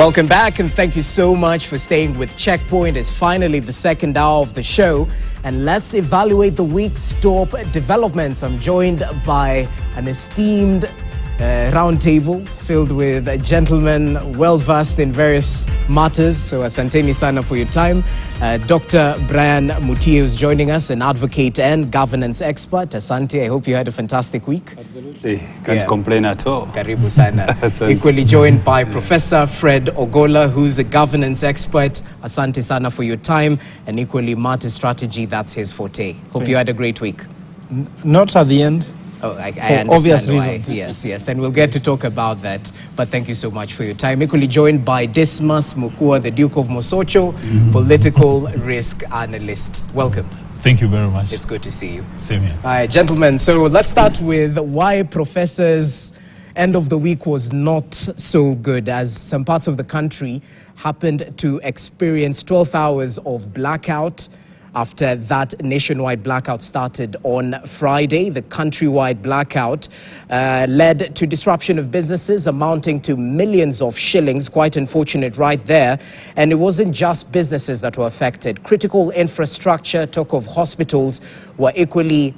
Welcome back, and thank you so much for staying with Checkpoint. It's finally the second hour of the show, and let's evaluate the week's top developments. I'm joined by an esteemed roundtable filled with gentlemen well-versed in various matters. So asanteni sana for your time. Dr. Brian Mutie is joining us, an advocate and governance expert. Asante, I hope you had a fantastic week. Absolutely. Can't complain at all. Karibu sana. Equally joined by Professor Fred Ogola, who's a governance expert. Asante sana for your time. And equally, market strategy, that's his forte. Hope you had a great week. Not at the end. Oh, I understand obvious why. reasons. Yes, and we'll get to talk about that. But thank you so much for your time. Equally joined by Dismas Mukua, the Duke of Mosocho, political risk analyst. Welcome. Thank you very much. It's good to see you. Same here. All right, gentlemen, so let's start with why Professor's end of the week was not so good, as some parts of the country happened to experience 12 hours of blackout. After that nationwide blackout started on Friday, the countrywide blackout led to disruption of businesses amounting to millions of shillings. Quite unfortunate right there. And it wasn't just businesses that were affected. Critical infrastructure, talk of hospitals, were equally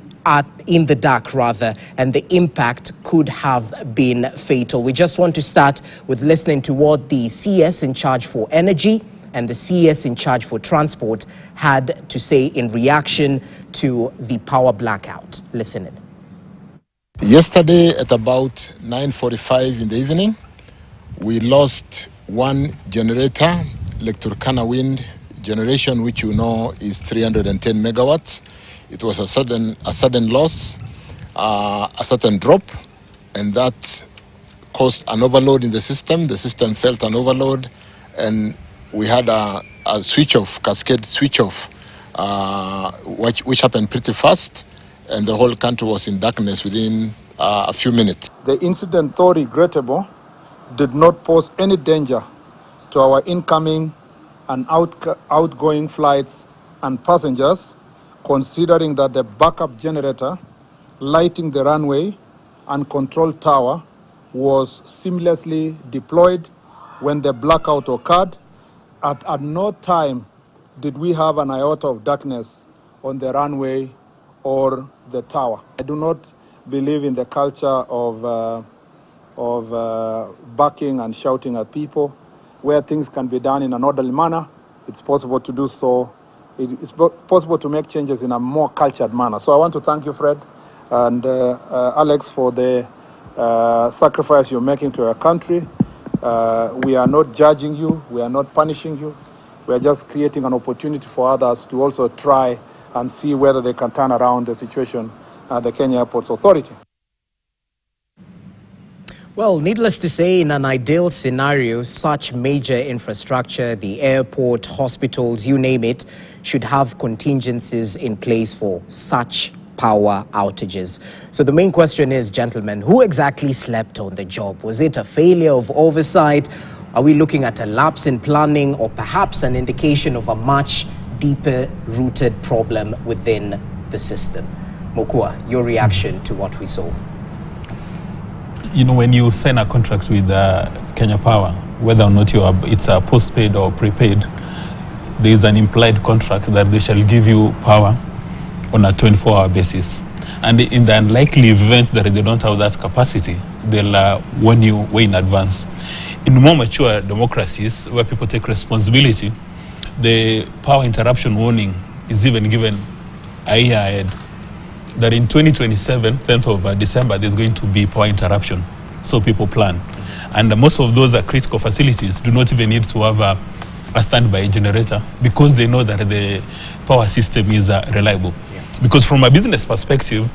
in the dark rather, and the impact could have been fatal. We just want to start with listening to what the CS in charge for energy and the CS in charge for transport had to say in reaction to the power blackout. Listen in. Yesterday at about 9:45 in the evening, we lost one generator, Lake Turkana wind generation, which you know is 310 megawatts. It was a sudden loss, a sudden drop, and that caused an overload in the system. The system felt an overload, and we had a cascade switch off, which happened pretty fast, and the whole country was in darkness within a few minutes. The incident, though regrettable, did not pose any danger to our incoming and outgoing flights and passengers, considering that the backup generator lighting the runway and control tower was seamlessly deployed when the blackout occurred. At no time did we have an iota of darkness on the runway or the tower. I do not believe in the culture of barking and shouting at people. Where things can be done in an orderly manner, it's possible to do so. It's possible to make changes in a more cultured manner. So I want to thank you, Fred, and Alex, for the sacrifice you're making to our country. We are not judging you, we are not punishing you. We are just creating an opportunity for others to also try and see whether they can turn around the situation at the Kenya Airports Authority. Well, needless to say, in an ideal scenario, such major infrastructure, the airport, hospitals, you name it, should have contingencies in place for such power outages. So the main question is, gentlemen, who exactly slept on the job? Was it a failure of oversight? Are we looking at a lapse in planning, or perhaps an indication of a much deeper rooted problem within the system? Mokua, your reaction to what we saw? You know, when you sign a contract with Kenya Power, whether or not it's a postpaid or prepaid, there is an implied contract that they shall give you power on a 24-hour basis. And in the unlikely event that they don't have that capacity, they'll warn you way in advance. In more mature democracies, where people take responsibility, the power interruption warning is even given a year ahead. That in 2027, 10th of December, there's going to be power interruption. So people plan. And most of those critical facilities do not even need to have a standby generator, because they know that the power system is reliable. Because from a business perspective,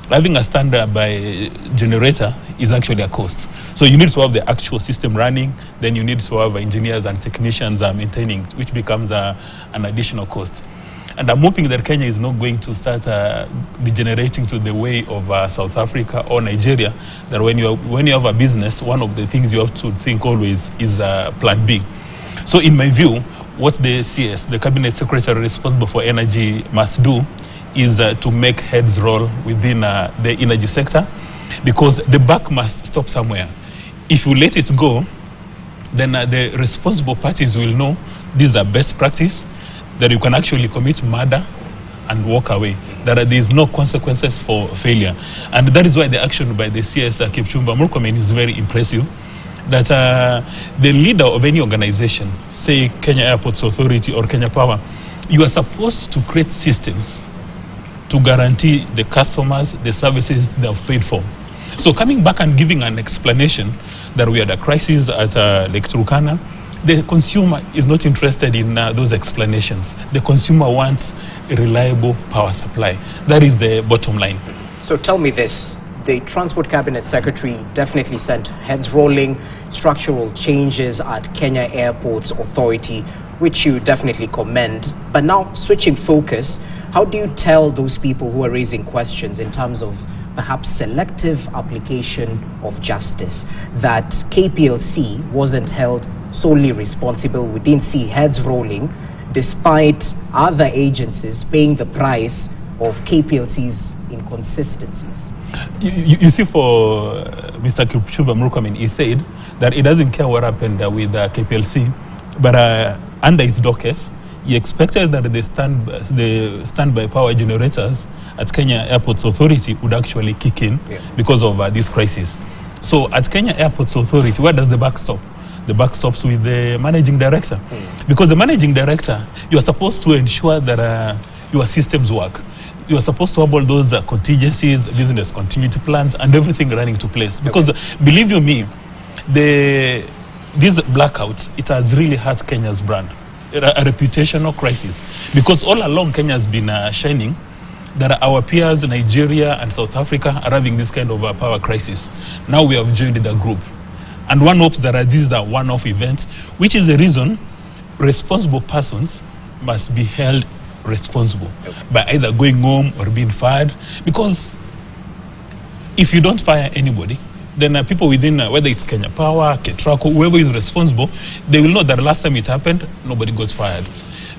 having a standby generator is actually a cost. So you need to have the actual system running, then you need to have engineers and technicians maintaining, which becomes an additional cost. And I'm hoping that Kenya is not going to start degenerating to the way of South Africa or Nigeria, that when you have a business, one of the things you have to think always is plan B. So in my view, what the CS, the Cabinet Secretary responsible for energy, must do is to make heads roll within the energy sector, because the buck must stop somewhere. If you let it go, then the responsible parties will know these are best practice, that you can actually commit murder and walk away, that there is no consequences for failure. And that is why the action by the CS Kipchumba Murkomen is very impressive, that the leader of any organization, say Kenya Airports Authority or Kenya Power, you are supposed to create systems to guarantee the customers the services they have paid for. So coming back and giving an explanation that we had a crisis at Lake Turkana, the consumer is not interested in those explanations. The consumer wants a reliable power supply. That is the bottom line. So tell me this. The Transport Cabinet Secretary definitely sent heads rolling, structural changes at Kenya Airports Authority, which you definitely commend. But now switching focus, how do you tell those people who are raising questions in terms of perhaps selective application of justice that KPLC wasn't held solely responsible? We didn't see heads rolling despite other agencies paying the price of KPLC's inconsistencies. You see, for Mr. Kipchumba Murkomen, he said that he doesn't care what happened with KPLC, but under his docket, he expected that the standby power generators at Kenya Airports Authority would actually kick in because of this crisis. So at Kenya Airports Authority, where does the buck stop? The buck stops with the managing director. Because the managing director, you are supposed to ensure that your systems work. You are supposed to have all those contingencies, business continuity plans, and everything running to place. Because believe you me, these blackouts, it has really hurt Kenya's brand, a reputational crisis. Because all along Kenya has been shining that our peers, Nigeria and South Africa, are having this kind of power crisis. Now we have joined the group. And one hopes that this is a one-off event, which is the reason responsible persons must be held responsible by either going home or being fired. Because if you don't fire anybody, then people within, whether it's Kenya Power, Ketraco, whoever is responsible, they will know that last time it happened, nobody got fired.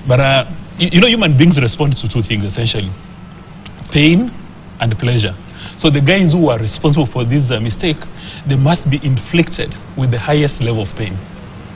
But, you know, human beings respond to two things, essentially. Pain and pleasure. So the guys who are responsible for this mistake, they must be inflicted with the highest level of pain.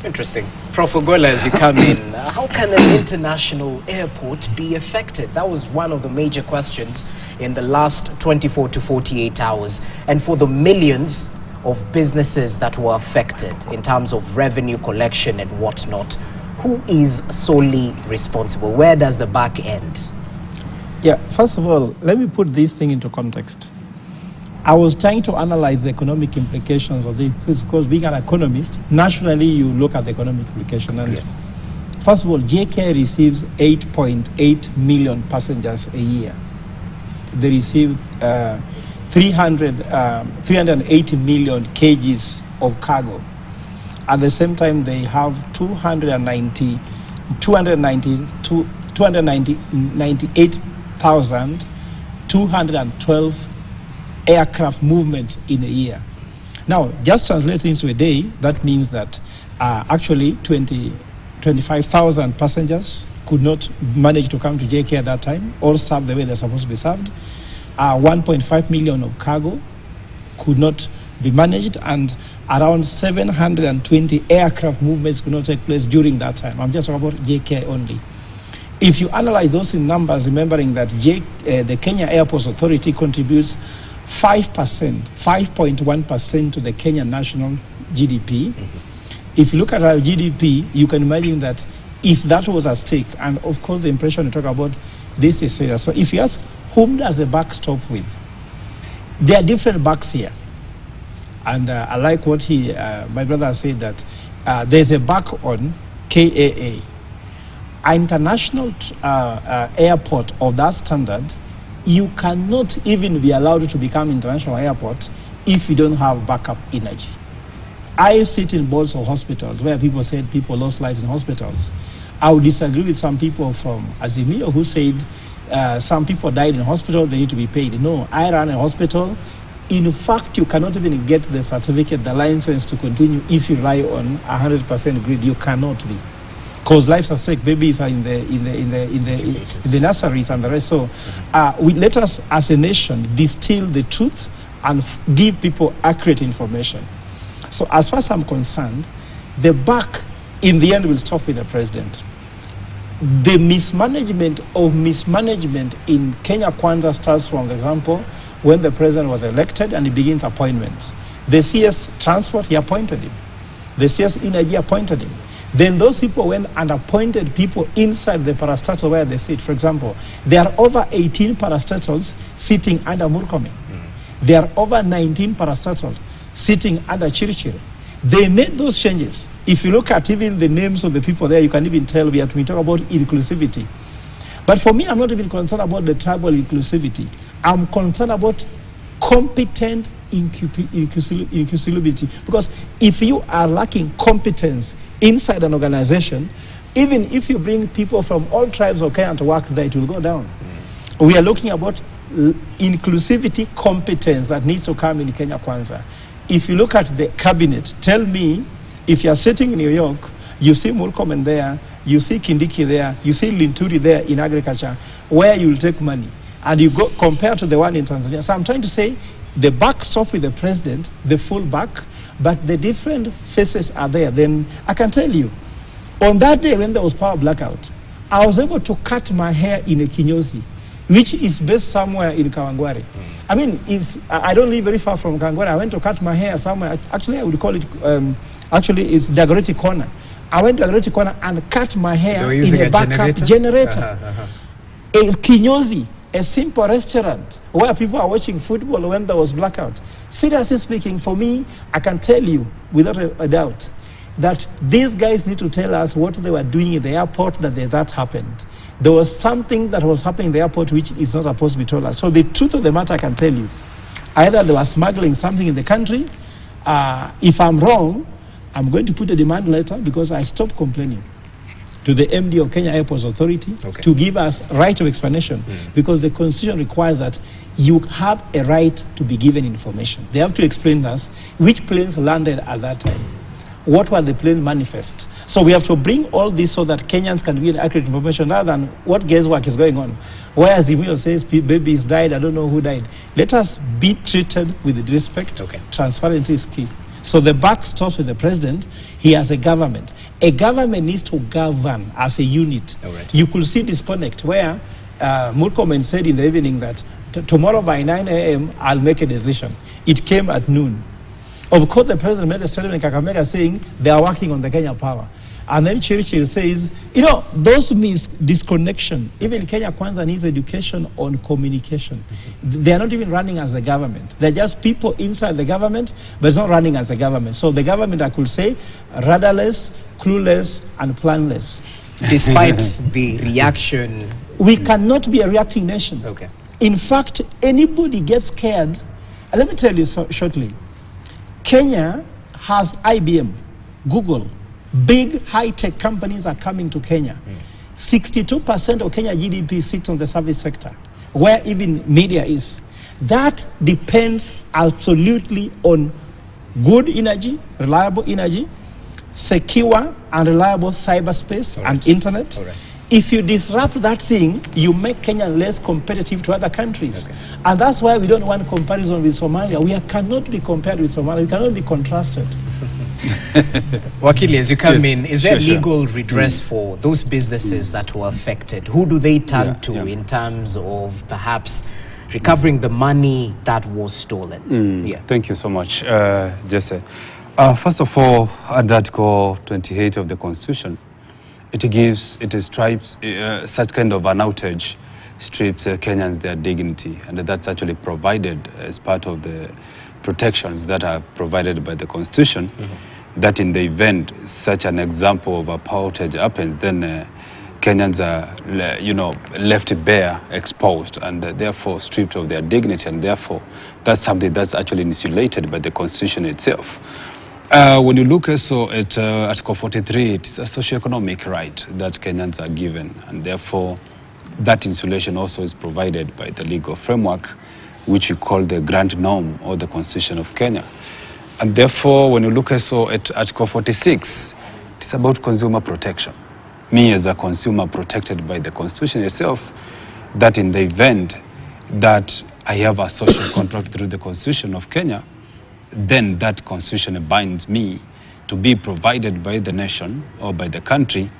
Interesting. Prof. Ogola, as you come in, how can an international airport be affected? That was one of the major questions in the last 24 to 48 hours. And for the millions of businesses that were affected in terms of revenue collection and whatnot, who is solely responsible? Where does the buck end? Yeah, first of all, let me put this thing into context. I was trying to analyze the economic implications of this, because being an economist, naturally you look at the economic implication. And yes. First of all, JK receives 8.8 million passengers a year. They receive 380 million kgs of cargo. At the same time, they have 298,212 aircraft movements in a year. Now, just translating into a day, that means that actually 25,000 passengers could not manage to come to JK at that time, or served the way they're supposed to be served. 1.5 million of cargo could not be managed, and around 720 aircraft movements could not take place during that time. I'm just talking about JK only. If you analyze those in numbers, remembering that the Kenya Airports Authority contributes 5.1% to the Kenyan national GDP. If you look at our GDP, you can imagine that if that was at stake, and of course the impression you talk about, this is serious. So if you ask, whom does the buck stop with? There are different bucks here. And I like what my brother said, that there's a buck on KAA. An international airport of that standard, you cannot even be allowed to become international airport if you don't have backup energy. I sit in boards of hospitals where people said people lost lives in hospitals. I would disagree with some people from Azimio who said some people died in hospital, they need to be paid. No, I ran a hospital. In fact, you cannot even get the certificate, the license to continue if you rely on 100% grid. You cannot be. Because lives are sick, babies are in the nurseries and the rest. So let us, as a nation, distill the truth and give people accurate information. So as far as I'm concerned, the buck in the end will stop with the president. The mismanagement in Kenya Kwanza starts from, for example, when the president was elected and he begins appointments. The CS Transport, he appointed him. The CS Energy appointed him. Then those people went and appointed people inside the parastatal where they sit. For example, there are over 18 parastatals sitting under Murkomen. There are over 19 parastatals sitting under Chirichiri. They made those changes. If you look at even the names of the people there, you can even tell we talk about inclusivity. But for me, I'm not even concerned about the tribal inclusivity. I'm concerned about competent inclusivity. Because if you are lacking competence inside an organization, even if you bring people from all tribes of Kenya to work there, it will go down. We are looking about inclusivity competence that needs to come in Kenya Kwanza. If you look at the cabinet, tell me, if you're sitting in New York, you see Murkomen there, you see Kindiki there, you see Linturi there in agriculture, where you will take money. And you go compare to the one in Tanzania. So I'm trying to say the back stop with the president, the full back, but the different faces are there. Then I can tell you, on that day when there was power blackout, I was able to cut my hair in a kinyozi, which is based somewhere in Kawangware. I mean, I don't live very far from Kawangware. I went to cut my hair somewhere. Actually, I would call it, it's Dagoretti Corner. I went to Dagoretti Corner and cut my hair in a backup generator. A kinyozi, a simple restaurant where people are watching football when there was blackout. Seriously speaking, for me, I can tell you without a doubt that these guys need to tell us what they were doing in the airport that happened. There was something that was happening in the airport which is not supposed to be told us. So the truth of the matter, I can tell you, either they were smuggling something in the country. If I'm wrong, I'm going to put a demand letter because I stopped complaining to the MD of Kenya Airports Authority to give us right of explanation because the Constitution requires that you have a right to be given information. They have to explain to us which planes landed at that time. What were the plane manifest? So we have to bring all this so that Kenyans can get accurate information rather than what guesswork is going on. Whereas the Zimio says babies died, I don't know who died. Let us be treated with respect. Transparency is key. So the buck stops with the president. He has a government. A government needs to govern as a unit. You could see disconnect where Murkomen said in the evening that tomorrow by 9 a.m. I'll make a decision. It came at noon. Of course, the president made a statement in Kakamega saying they are working on the Kenya power. And then Churchill says, you know, those means disconnection. Even Kenya Kwanza needs education on communication. They are not even running as a government. They're just people inside the government, but it's not running as a government. So the government, I could say, radarless, clueless, and planless. Despite the reaction. We cannot be a reacting nation. In fact, anybody gets scared. And let me tell you shortly. Kenya has IBM, Google, big high-tech companies are coming to Kenya. 62% of Kenya GDP sits on the service sector, where even media is. That depends absolutely on good energy, reliable energy, secure and reliable cyberspace and internet. If you disrupt that thing, you make Kenya less competitive to other countries. And that's why we don't want comparison with Somalia. We cannot be compared with Somalia. We cannot be contrasted. Wakili, as you come in, is there legal redress for those businesses that were affected? Who do they turn to in terms of perhaps recovering the money that was stolen? Thank you so much, Jesse. First of all, at Article 28 of the Constitution, it stripes such kind of an outage strips Kenyans their dignity, and that's actually provided as part of the protections that are provided by the Constitution. That in the event such an example of a power outage happens, then Kenyans are, left bare, exposed, and therefore stripped of their dignity, and therefore that's something that's actually insulated by the Constitution itself. When you look also at Article 43, it's a socio-economic right that Kenyans are given, and therefore that insulation also is provided by the legal framework, which we call the Grand Norm or the Constitution of Kenya. And therefore, when you look also at Article 46, it's about consumer protection. Me as a consumer protected by the Constitution itself, that in the event that I have a social contract through the Constitution of Kenya, then that Constitution binds me to be provided by the nation or by the country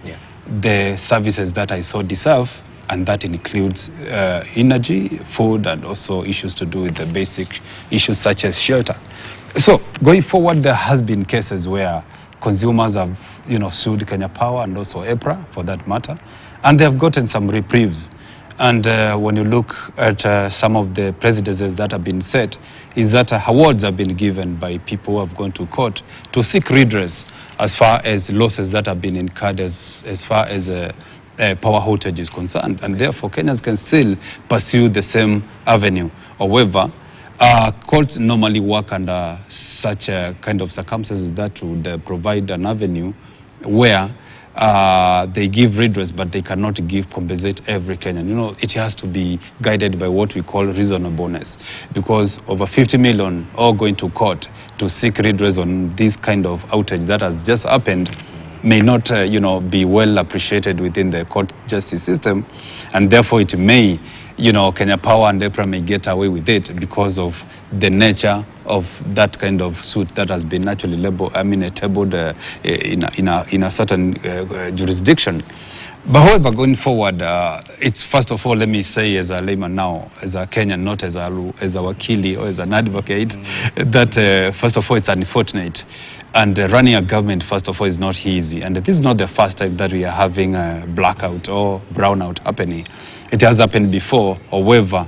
the services that I so deserve, and that includes energy, food, and also issues to do with the basic issues such as shelter. So going forward, there has been cases where consumers have, sued Kenya Power and also EPRA for that matter, and they have gotten some reprieves. And when you look at some of the precedences that have been set, is that awards have been given by people who have gone to court to seek redress as far as losses that have been incurred as far as power outage is concerned. And therefore, Kenyans can still pursue the same avenue. However, courts normally work under such a kind of circumstances that would provide an avenue where they give redress, but they cannot compensate every Kenyan. It has to be guided by what we call reasonableness, because over 50 million all going to court to seek redress on this kind of outage that has just happened may not, be well appreciated within the court justice system, and therefore it may, Kenya Power and EPRA may get away with it because of the nature of that kind of suit that has been actually tabled in a certain jurisdiction. But however, going forward, it's first of all, let me say as a layman now, as a Kenyan, not as a wakili or as an advocate, that first of all, it's unfortunate. And running a government, first of all, is not easy. And this is not the first time that we are having a blackout or brownout happening. It has happened before. However,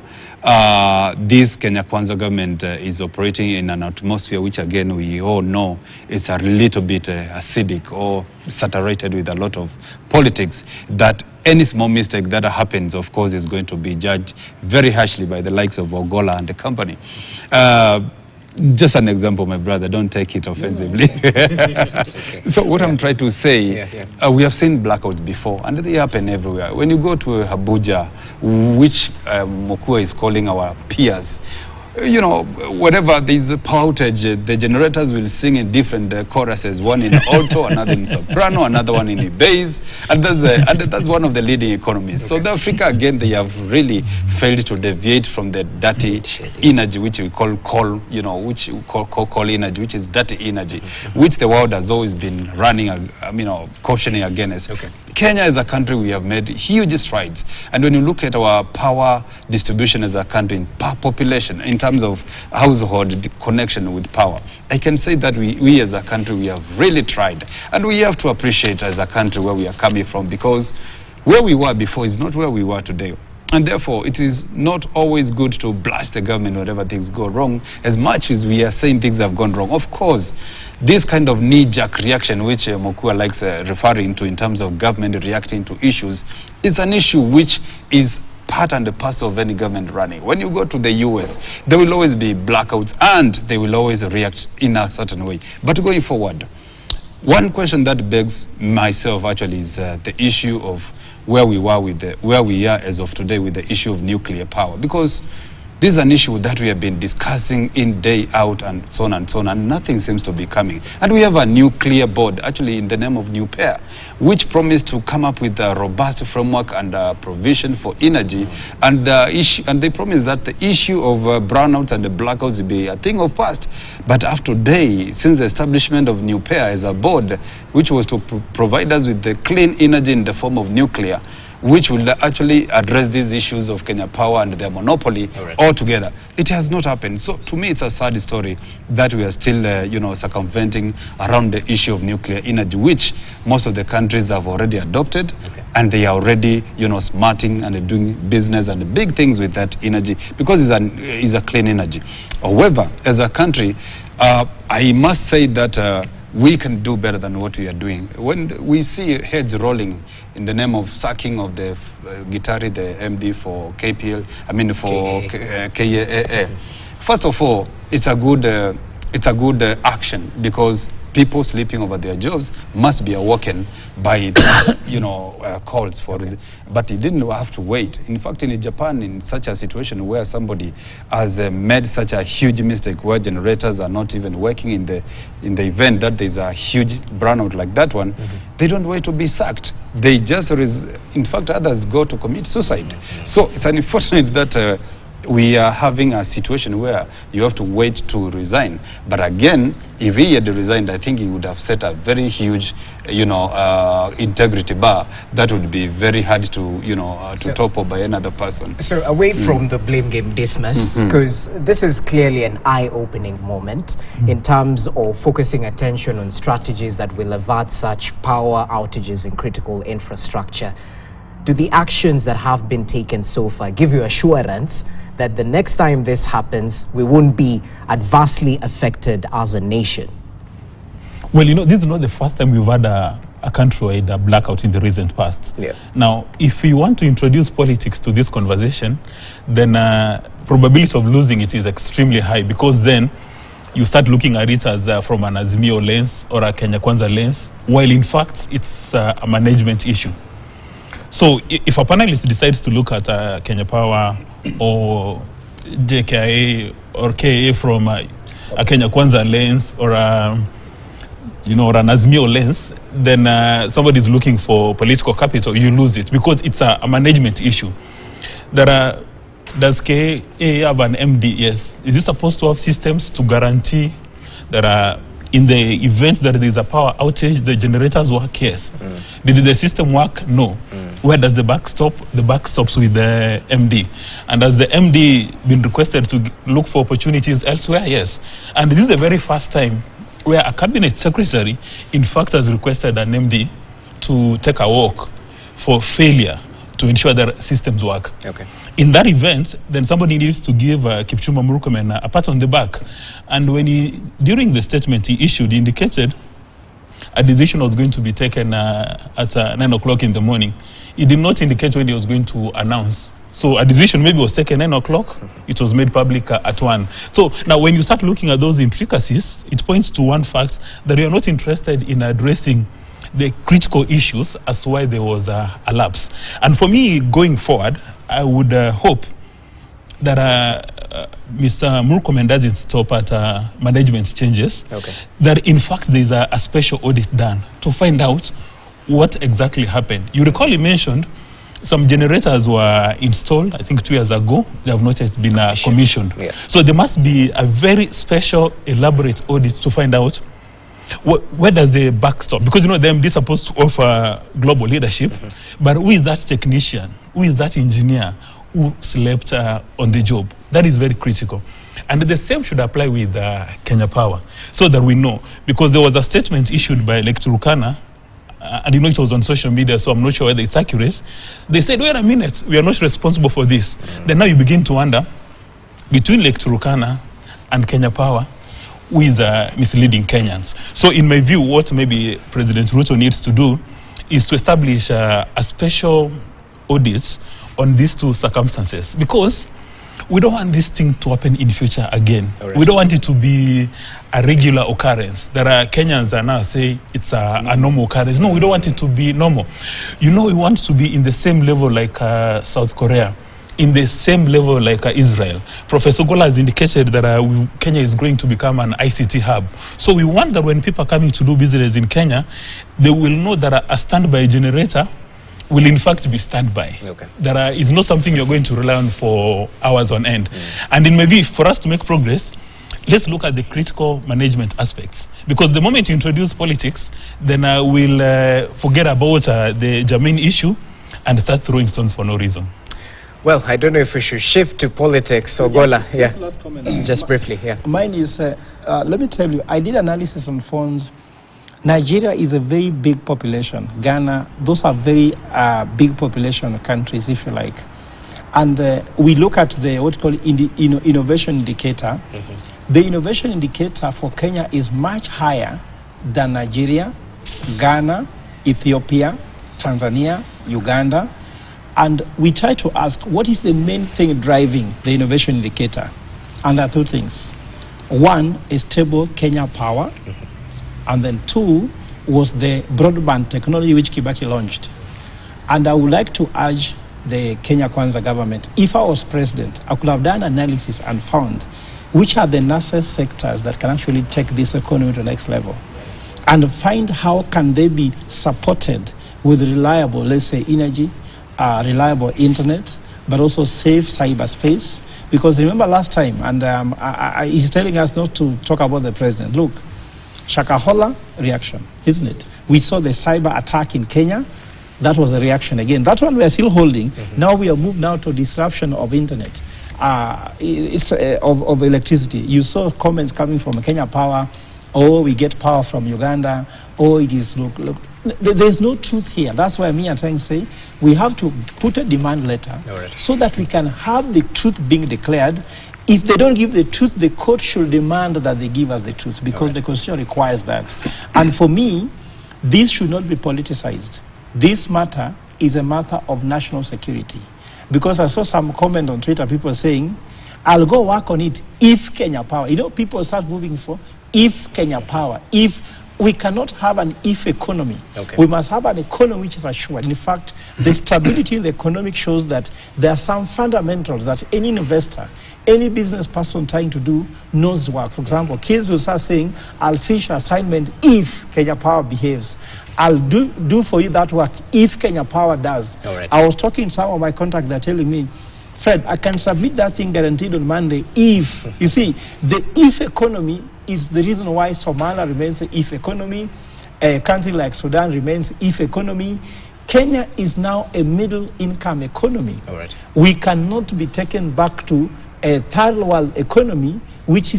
this Kenya Kwanza government is operating in an atmosphere which, again, we all know it's a little bit acidic or saturated with a lot of politics, that any small mistake that happens, of course, is going to be judged very harshly by the likes of Ogolla and the company. Just an example, my brother, don't take it offensively. Okay. So what I'm trying to say, we have seen blackouts before, and they happen everywhere. When you go to Abuja, which Mokua is calling our peers, whatever there's a power outage, the generators will sing in different choruses, one in alto, another in soprano, another one in bass, and that's one of the leading economies. Okay. South Africa, again, they have really failed to deviate from the dirty energy, which we call coal, which we call coal energy, which is dirty energy, which the world has always been running, cautioning against. Okay. Kenya as a country, we have made huge strides. And when you look at our power distribution as a country, per population, in terms of household connection with power, I can say that we as a country, we have really tried. And we have to appreciate as a country where we are coming from, because where we were before is not where we were today. And therefore, it is not always good to blast the government whenever things go wrong, as much as we are saying things have gone wrong. Of course, this kind of knee-jerk reaction, which Mokua likes referring to in terms of government reacting to issues, is an issue which is part and parcel of any government running. When you go to the US, there will always be blackouts and they will always react in a certain way. But going forward, one question that begs myself actually is the issue of where we are as of today with the issue of nuclear power, because this is an issue that we have been discussing in, day out, and so on, and nothing seems to be coming. And we have a nuclear board, actually in the name of NUPEA, which promised to come up with a robust framework and provision for energy, and they promised that the issue of brownouts and the blackouts will be a thing of past. But after today, since the establishment of NUPEA as a board, which was to provide us with the clean energy in the form of nuclear, which will actually address these issues of Kenya Power and their monopoly altogether. It has not happened. So to me, it's a sad story that we are still, circumventing around the issue of nuclear energy, which most of the countries have already adopted, and they are already, smarting and doing business and big things with that energy, because it's a clean energy. However, as a country, I must say that we can do better than what we are doing. When we see heads rolling in the name of sacking of the Gitari, the MD for KPL, for KAA. First of all, it's a good action, because people sleeping over their jobs must be awoken by calls for it. But he didn't have to wait. In fact, in Japan, in such a situation where somebody has made such a huge mistake, where generators are not even working in the event that there's a huge brownout like that one, they don't wait to be sacked. They just, in fact, others go to commit suicide. So it's unfortunate that we are having a situation where you have to wait to resign. But again, if he had resigned, I think he would have set a very huge, integrity bar that would be very hard to, to topple by another person. So away from the blame game, Dismas, because this is clearly an eye-opening moment in terms of focusing attention on strategies that will avert such power outages in critical infrastructure. Do the actions that have been taken so far give you assurance that the next time this happens, we won't be adversely affected as a nation? Well, this is not the first time we've had a countrywide blackout in the recent past. Yeah. Now, if you want to introduce politics to this conversation, then probability of losing it is extremely high, because then you start looking at it as from an Azimio lens or a Kenya Kwanza lens, while in fact it's a management issue. So if a panelist decides to look at Kenya Power or JKIA or KA from a Kenya Kwanza lens or an Azimio lens, then somebody's looking for political capital, you lose it, because it's a management issue. Does KA have an MD? Yes. Is it supposed to have systems to guarantee that in the event that there is a power outage, the generators work? Yes. Did the system work? No. Where does the buck stop? The buck stops with the MD. And has the MD been requested to look for opportunities elsewhere? Yes. And this is the very first time where a cabinet secretary, in fact, has requested an MD to take a walk for failure to ensure that systems work. Okay. In that event, then somebody needs to give Kipchumba Murkomen a pat on the back. And when during the statement he issued, he indicated a decision was going to be taken at 9 o'clock in the morning. He did not indicate when he was going to announce. So a decision maybe was taken 9 o'clock, it was made public at 1. So now when you start looking at those intricacies, it points to one fact, that you are not interested in addressing the critical issues as to why there was a lapse. And for me, going forward, I would hope that Mr. Murkomen doesn't stop at management changes. Okay. That in fact there is a special audit done to find out what exactly happened. You recall he mentioned some generators were installed, I think 2 years ago. They have not yet been commissioned. Yeah. So there must be a very special, elaborate audit to find out where does the buck stop? Because the MD is supposed to offer global leadership, but who is that technician? Who is that engineer who slept on the job? That is very critical. And the same should apply with Kenya Power, so that we know. Because there was a statement issued by Lake Turkana, and it was on social media, so I'm not sure whether it's accurate. They said, wait a minute, we are not responsible for this. Then now you begin to wonder, between Lake Turkana and Kenya Power, who is misleading Kenyans. So in my view, what maybe President Ruto needs to do is to establish a special audit on these two circumstances, because we don't want this thing to happen in future again. Right. We don't want it to be a regular occurrence. There are Kenyans are now saying it's a normal occurrence. No, we don't want it to be normal. We want to be in the same level like South Korea, in the same level like Israel. Professor Gola has indicated that Kenya is going to become an ICT hub. So we want that when people are coming to do business in Kenya, they will know that a standby generator will in fact be standby. Okay. That is not something you're going to rely on for hours on end. And in my view, for us to make progress, let's look at the critical management aspects. Because the moment you introduce politics, then we'll forget about the germane issue and start throwing stones for no reason. Well, I don't know if we should shift to politics. So, Gola, just last comment. Just briefly, yeah. Mine is, let me tell you, I did analysis on funds. Nigeria is a very big population. Ghana, those are very big population countries, if you like. And we look at the what called innovation indicator. The innovation indicator for Kenya is much higher than Nigeria, Ghana, Ethiopia, Tanzania, Uganda. And we try to ask, what is the main thing driving the innovation indicator? And there are two things. One is stable Kenya Power. And then two was the broadband technology which Kibaki launched. And I would like to urge the Kenya Kwanza government, if I was president, I could have done analysis and found which are the nascent sectors that can actually take this economy to the next level, and find how can they be supported with reliable, let's say, energy, reliable internet, but also safe cyberspace. Because remember last time, and he's telling us not to talk about the president. Look, Shakahola, reaction, isn't it? We saw the cyber attack in Kenya. That was a reaction again. That one we are still holding. Now we are moved now to disruption of internet, of electricity. You saw comments coming from Kenya Power, oh, we get power from Uganda, oh, it is, look. There's no truth here. That's why me and trying to say we have to put a demand letter so that we can have the truth being declared. If they don't give the truth, the court should demand that they give us the truth, because the Constitution requires that. And for me, this should not be politicized. This matter is a matter of national security. Because I saw some comment on Twitter, people saying, I'll go work on it if Kenya Power. You know, people start moving for if Kenya Power, if. We cannot have an if economy. We must have an economy which is assured. In fact, the stability in the economic shows that there are some fundamentals that any investor, any business person trying to do knows work. For example, kids will start saying, I'll finish assignment if Kenya Power behaves. I'll do for you that work if Kenya Power does. I was talking to some of my contacts, they're telling me, Fred, I can submit that thing guaranteed on Monday if. You see, the if economy is the reason why Somalia remains an if economy, a country like Sudan remains if economy. Kenya is now a middle income economy. We cannot be taken back to a third world economy which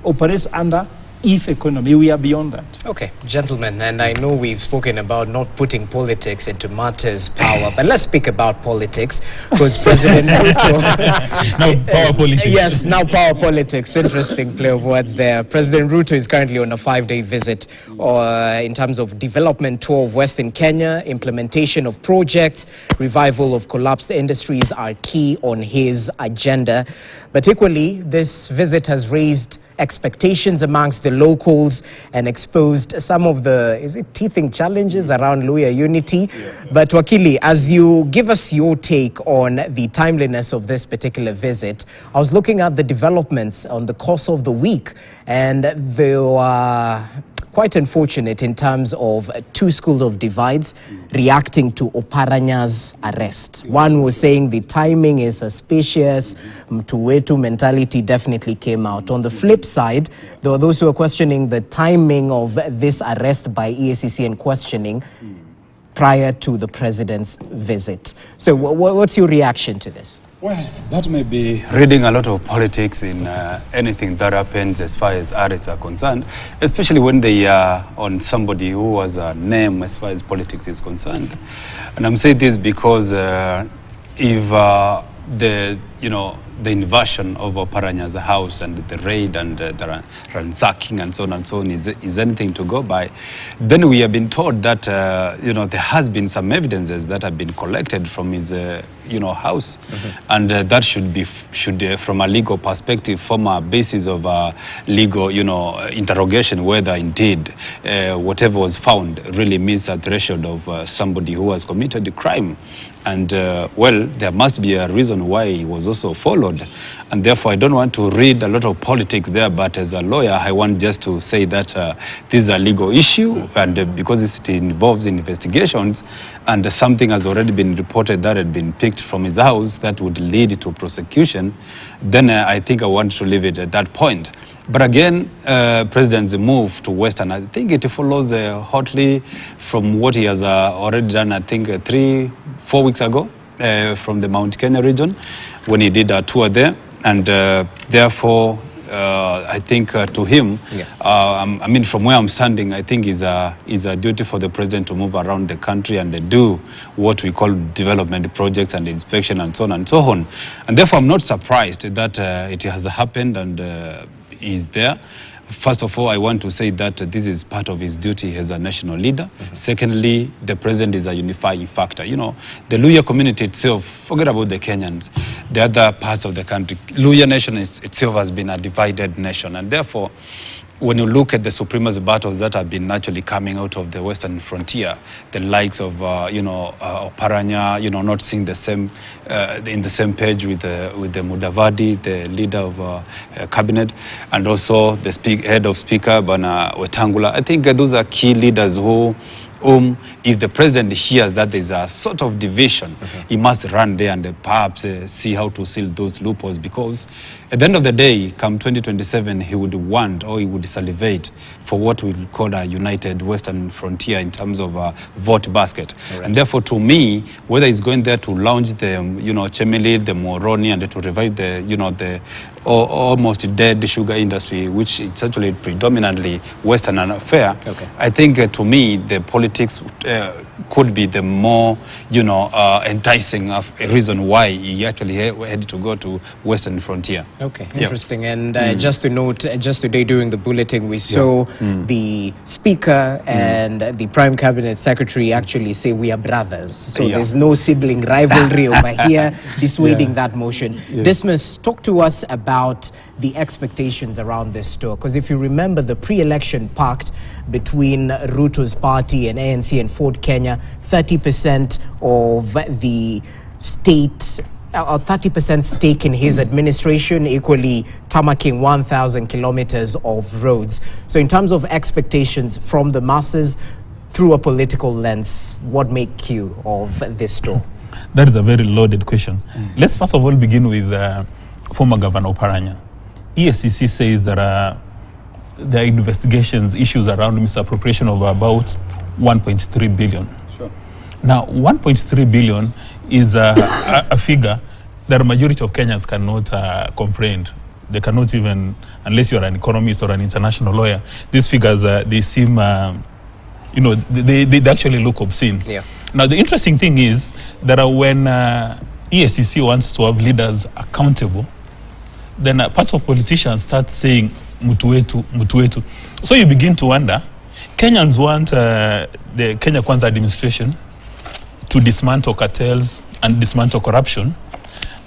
operates under if economy. We are beyond that. Okay, gentlemen, and I know we've spoken about not putting politics into matters power, but let's speak about politics, because President Ruto... Now power politics. Yes, now power politics. Interesting play of words there. President Ruto is currently on a 5-day visit in terms of development tour of Western Kenya. Implementation of projects, revival of collapsed industries are key on his agenda. But equally, this visit has raised expectations amongst the locals and exposed some of the, teething challenges around Luhya unity. But Wakili, as you give us your take on the timeliness of this particular visit, I was looking at the developments on the course of the week, and they were quite unfortunate in terms of two schools of divides reacting to Oparanya's arrest. One was saying the timing is suspicious, Mtuwetu mentality definitely came out. On the flip side, there were those who were questioning the timing of this arrest by EACC and questioning prior to the president's visit. So what's your reaction to this? Well, that may be reading a lot of politics in anything that happens as far as arrests are concerned, especially when they are on somebody who was a name as far as politics is concerned. And I'm saying this because if the invasion of Oparanya's house and the raid and the ransacking and so on is anything to go by, then we have been told that there has been some evidences that have been collected from his house, and that should from a legal perspective form a basis of legal interrogation whether indeed whatever was found really meets a threshold of somebody who has committed a crime. And well, there must be a reason why he was also followed. And therefore, I don't want to read a lot of politics there, but as a lawyer, I want just to say that this is a legal issue, and because it involves investigations, and something has already been reported that had been picked from his house that would lead to prosecution, then I think I want to leave it at that point. But again, President's move to Western, I think it follows hotly from what he has already done, I think 3-4 weeks ago from the Mount Kenya region when he did a tour there. And therefore, I think to him, I mean, from where I'm standing, I think is a duty for the president to move around the country and do what we call development projects and inspection and so on and so on. And therefore, I'm not surprised that it has happened and is there. First of all, I want to say that this is part of his duty as a national leader. Secondly, the president is a unifying factor. The Luhya community itself, forget about the Kenyans, the other parts of the country, Luhya nation itself has been a divided nation. And therefore, when you look at the supremacy battles that have been naturally coming out of the western frontier, the likes of Oparanya, not seeing the same in the same page with the Mudavadi, the leader of cabinet, and also the head of speaker Bana Wetangula. I think those are key leaders who if the president hears that there's a sort of division, he must run there and perhaps see how to seal those loopholes, because at the end of the day, come 2027, he would want, or he would salivate for what we call a united Western frontier in terms of a vote basket. Right. And therefore, to me, whether he's going there to launch the, Chemili, the Moroni, and to revive the, the almost dead sugar industry, which is actually predominantly Western affair, I think to me, the politics could be the more, enticing of a reason why he actually had to go to Western frontier. Okay, interesting. And just to note, just today during the bulletin, we saw the Speaker and the Prime Cabinet Secretary actually say we are brothers. So there's no sibling rivalry over here dissuading that motion. Dismas, talk to us about the expectations around this store. Because if you remember the pre-election pact between Ruto's party and ANC and Ford Kenya, 30% of the state, or 30% stake in his administration, equally tarmacking 1,000 kilometers of roads. So in terms of expectations from the masses, through a political lens, what make you of this store? That is a very loaded question. Let's first of all begin with former Governor Oparanya. ESCC says that there are investigations, issues around misappropriation of about 1.3 billion. Sure. Now, 1.3 billion is a figure that a majority of Kenyans cannot comprehend. They cannot even, unless you're an economist or an international lawyer, these figures, they seem, they actually look obscene. Yeah. Now, the interesting thing is that when ESCC wants to have leaders accountable, then part of politicians start saying, mutu wetu, mutu wetu. So you begin to wonder, Kenyans want the Kenya Kwanza administration to dismantle cartels and dismantle corruption.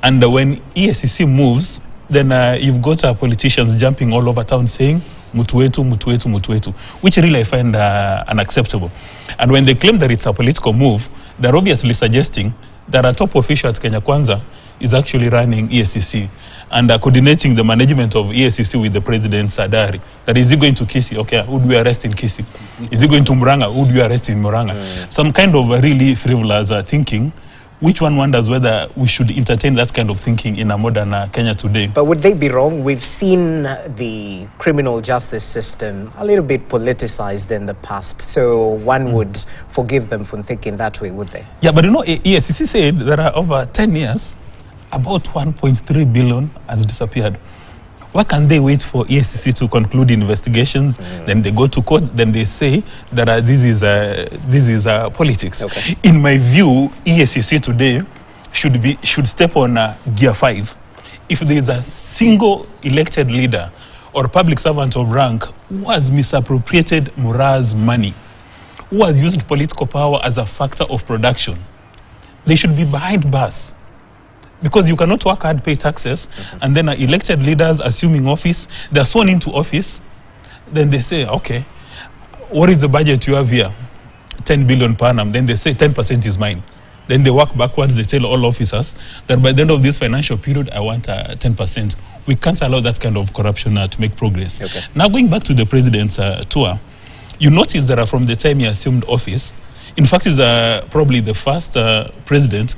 And when ESCC moves, then you've got politicians jumping all over town saying, mutu wetu, mutu wetu, mutu wetu, which really I find unacceptable. And when they claim that it's a political move, they're obviously suggesting that a top official at Kenya Kwanza is actually running ESCC and coordinating the management of ESCC with the president's diary. That is he going to Kisii? Okay, who do we arrest in Kisii? Is he going to Murang'a? Who do we arrest in Murang'a? Some kind of really frivolous thinking, which one wonders whether we should entertain that kind of thinking in a modern Kenya today. But would they be wrong? We've seen the criminal justice system a little bit politicized in the past. So one would forgive them for thinking that way, would they? Yeah, but ESCC said there are over 10 years, about 1.3 billion has disappeared. Why can't they wait for ESCC to conclude investigations? Then they go to court. Then they say that this is politics. Okay. In my view, ESCC today should step on gear 5. If there is a single elected leader or public servant of rank who has misappropriated Mura's money, who has used political power as a factor of production, they should be behind bars. Because you cannot work hard, pay taxes, and then elected leaders assuming office, they're sworn into office, then they say, okay, what is the budget you have here? 10 billion per annum. Then they say 10% is mine. Then they work backwards, they tell all officers that by the end of this financial period, I want 10%. We can't allow that kind of corruption to make progress. Okay. Now going back to the president's tour, you notice that from the time he assumed office, in fact, he's probably the first president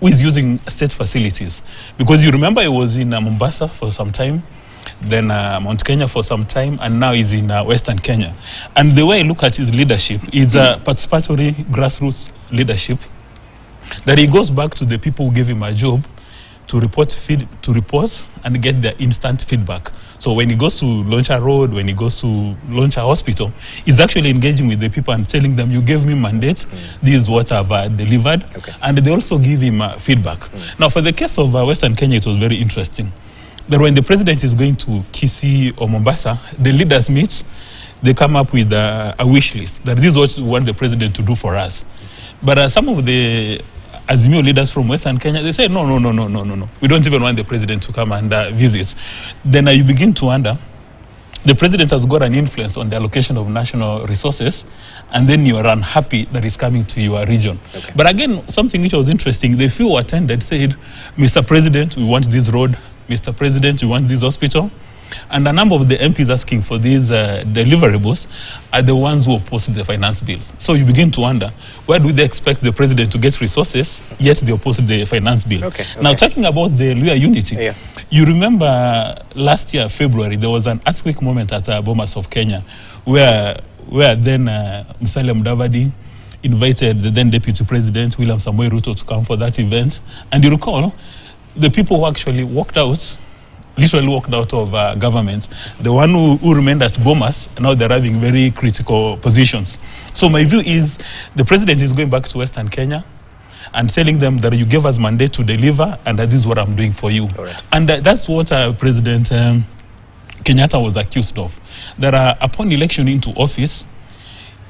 who is using state facilities. Because you remember he was in Mombasa for some time, then Mount Kenya for some time, and now he's in Western Kenya. And the way I look at his leadership is a participatory grassroots leadership, that he goes back to the people who gave him a job to report and get their instant feedback. So when he goes to launch a road, when he goes to launch a hospital, he's actually engaging with the people and telling them, you gave me mandate, this is what I've delivered. Okay. And they also give him feedback. Now, for the case of Western Kenya, it was very interesting that when the president is going to Kisii or Mombasa, the leaders meet, they come up with a wish list, that this is what we want the president to do for us. But some of the Azimio leaders from Western Kenya, they say, no. We don't even want the president to come and visit. Then you begin to wonder, the president has got an influence on the allocation of national resources, and then you are unhappy that he's coming to your region. Okay. But again, something which was interesting, the few who attended said, Mr. President, we want this road. Mr. President, we want this hospital. And a number of the MPs asking for these deliverables are the ones who opposed the finance bill. So you begin to wonder, where do they expect the president to get resources, yet they opposed the finance bill? Now, talking about the Luhya unity, you remember last year, February, there was an earthquake moment at Bomas of Kenya, where then Musalia Mudavadi invited the then Deputy President, William Samoei Ruto, to come for that event. And you recall, the people who actually walked out, literally walked out of government, the one who remained at Bomas, now they're having very critical positions. So my view is the president is going back to Western Kenya and telling them that you gave us mandate to deliver, and that this is what I'm doing for you. And that's what President Kenyatta was accused of. That upon election into office,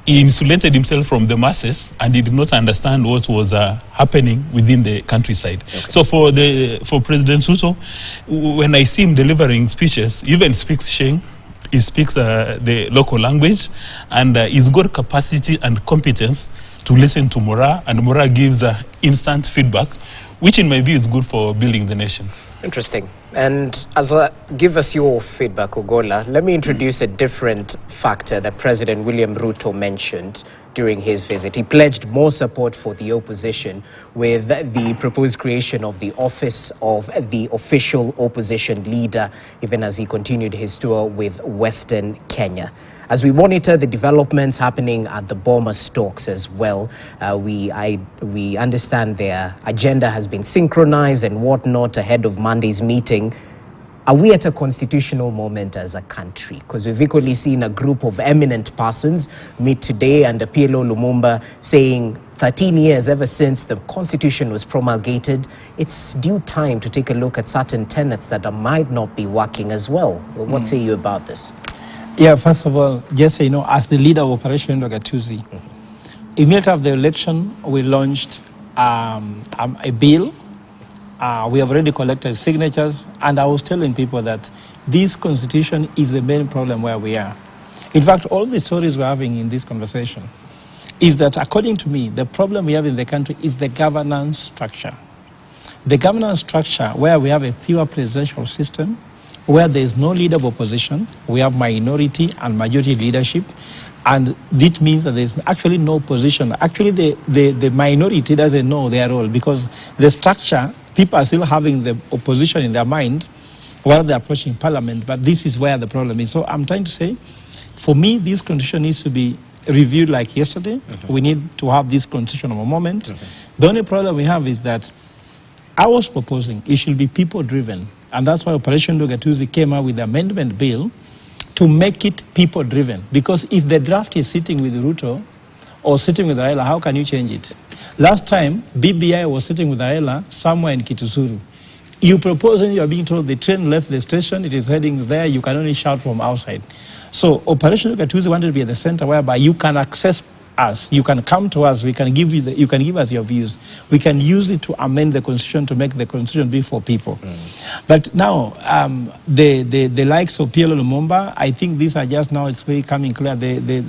he insulated himself from the masses and he did not understand what was happening within the countryside. So for President Ruto, when I see him delivering speeches, he even speaks Sheng, he speaks the local language, and he's got capacity and competence to listen to Mora, and Mora gives instant feedback, which in my view is good for building the nation. Interesting. And give us your feedback, Ogola. Let me introduce a different factor that President William Ruto mentioned during his visit. He pledged more support for the opposition with the proposed creation of the office of the official opposition leader, even as he continued his tour with Western Kenya. As we monitor the developments happening at the Bomas talks as well, we understand their agenda has been synchronized and whatnot ahead of Monday's meeting. Are we at a constitutional moment as a country? Because we've equally seen a group of eminent persons meet today under PLO Lumumba saying 13 years ever since the constitution was promulgated, it's due time to take a look at certain tenets that might not be working as well. What say you about this? Yeah, first of all, just so you know, as the leader of Operation Ndogatuzi, immediately after the election, we launched a bill. We have already collected signatures, and I was telling people that this constitution is the main problem where we are. In fact, all the stories we're having in this conversation is that, according to me, the problem we have in the country is the governance structure. The governance structure where we have a pure presidential system, where there is no leader of opposition, we have minority and majority leadership, and this means that there is actually no opposition. Actually, the minority doesn't know their role, because the structure, people are still having the opposition in their mind while they're approaching parliament, but this is where the problem is. So I'm trying to say, for me, this constitution needs to be reviewed like yesterday. We need to have this constitutional moment. The only problem we have is that I was proposing it should be people-driven. And that's why Operation Ndogatuzi came out with the amendment bill to make it people-driven. Because if the draft is sitting with Ruto or sitting with Raila, how can you change it? Last time, BBI was sitting with Raila somewhere in Kitusuru. You propose and you are being told the train left the station, it is heading there, you can only shout from outside. So Operation Ndogatuzi wanted to be at the center whereby you can access us, you can come to us, we can give you you can give us your views. We can use it to amend the constitution to make the constitution be for people. But now, the likes of PLO Lumumba, I think these are just now, it's very coming clear,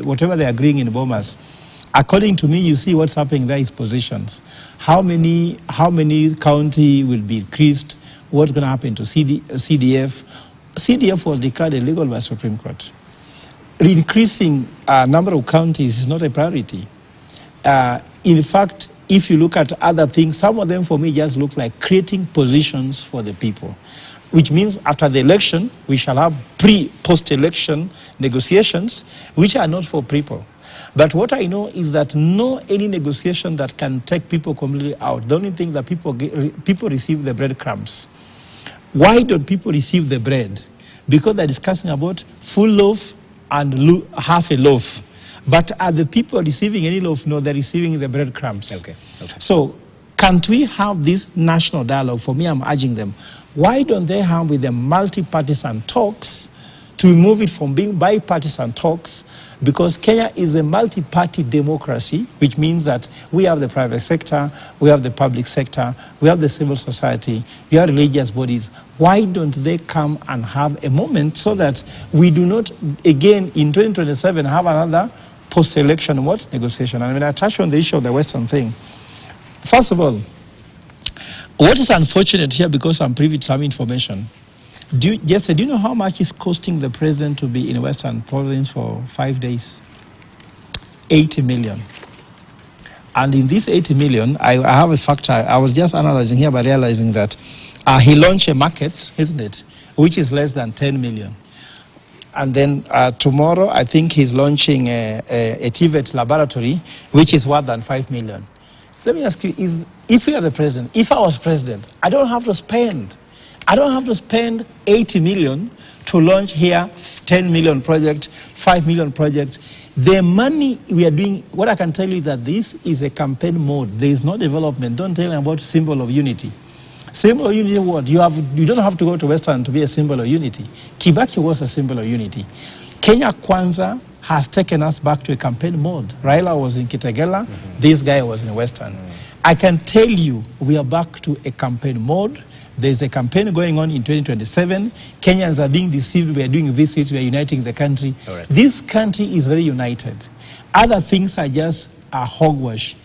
whatever they're agreeing in Bomas, according to me, you see what's happening there is positions. How many county will be increased? What's going to happen to CDF? CDF was declared illegal by Supreme Court. Increasing number of counties is not a priority. In fact, if you look at other things, some of them for me just look like creating positions for the people, which means after the election, we shall have post-election negotiations, which are not for people. But what I know is that any negotiation that can take people completely out. The only thing that people receive the breadcrumbs. Why don't people receive the bread? Because they're discussing about full loaf and half a loaf. But are the people receiving any loaf? No, they're receiving the breadcrumbs. So can't we have this national dialogue? For me, I'm urging them. Why don't they have with the multi-partisan talks to remove it from being bipartisan talks? Because Kenya is a multi-party democracy, which means that we have the private sector, we have the public sector, we have the civil society, we have religious bodies. Why don't they come and have a moment so that we do not, again, in 2027, have another post-election negotiation? And when I touch on the issue of the Western thing, first of all, what is unfortunate here, because I'm privy to some information, Jesse, do you know how much it's costing the president to be in Western Province for 5 days? 80 million. And in this 80 million, I have a factor. I was just analyzing here by realizing that he launched a market, isn't it, which is less than 10 million. And then tomorrow, I think he's launching a TVET laboratory, which is more than 5 million. Let me ask you, if you are the president, if I was president, I don't have to spend 80 million to launch here 10 million project, 5 million project. The money we are doing, what I can tell you is that this is a campaign mode. There is no development. Don't tell me about symbol of unity. Symbol of unity, what? You don't have to go to Western to be a symbol of unity. Kibaki was a symbol of unity. Kenya Kwanza has taken us back to a campaign mode. Raila was in Kitagala, this guy was in Western. I can tell you, we are back to a campaign mode. There's a campaign going on in 2027. Kenyans are being deceived. We are doing visits. We are uniting the country. Right. This country is very united. Other things are just a hogwash.